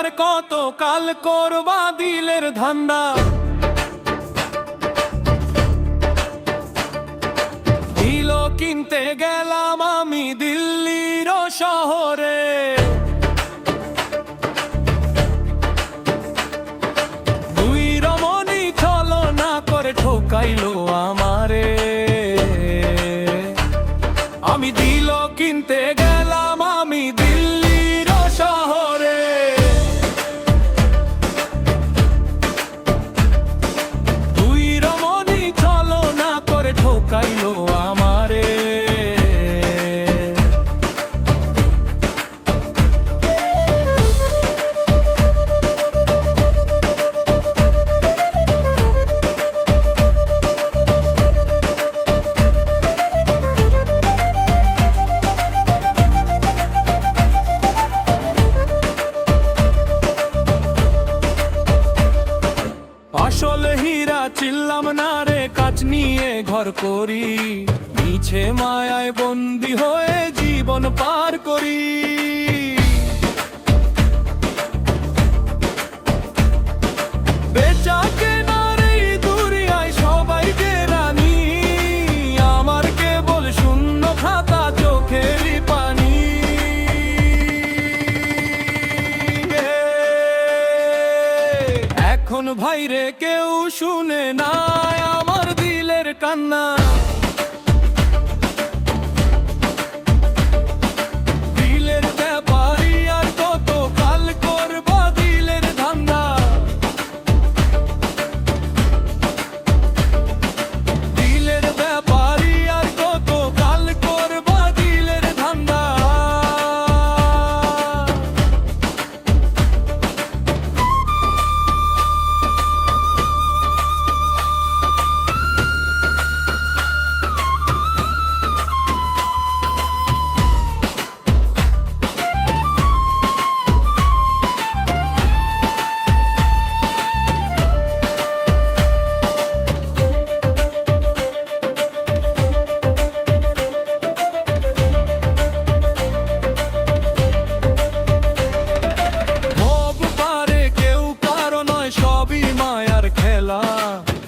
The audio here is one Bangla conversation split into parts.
আর কত কাল করবা দিলের ধান্দা। দিল কিনতে গেলাম আমি দিল্লির শহরে, দুই রমণী ছলনা করে ঠকাইলো আমারে। আমি দিল কিনতে গেলাম আমি দিল্লির শহরে, দুই রমণী ছলনা করে ঠকাইলো আমারে। আসল হীরা চিনলাম না রে, কাজ নিয়ে ঘর করি, মিছে মায়ায় বন্দী হয়ে জীবন পার করি। বেচা কেনার এই দুনিয়ায় সবাইকে রানী, আমার কেবল শূন্য খাতা চোখেরই পানি। এখন ভাইরে কেউ শুনে না আমার দিলের কান্না, দিলের ব্যাপারী আর কত কাল করবা দিলের ধান্দা। দিলের ব্যাপারী আর কত কাল করবা দিলের ধান্দা।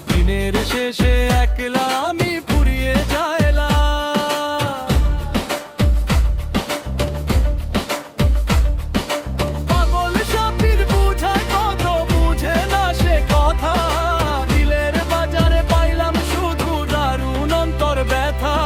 দিনের শেষে একলা আমি পুড়িয়ে যাইলাম, পাগল সাপির বুঝায় কত বুঝে না সে কথা। দিলের বাজারে পাইলাম শুধু দারুণ অন্তর ব্যথা।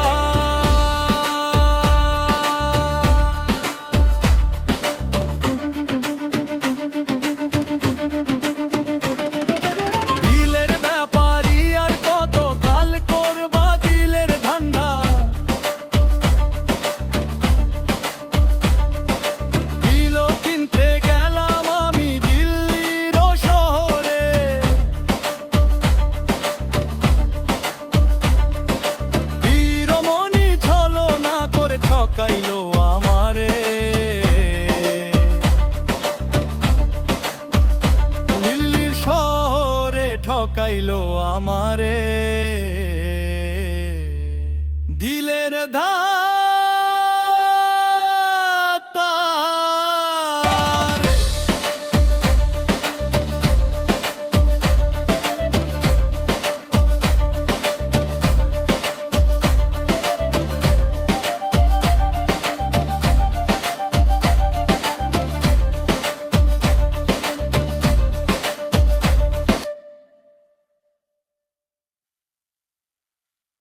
ঠকাইলো আমারে, দিল্লির শহরে ঠকাইলো আমারে। দিলের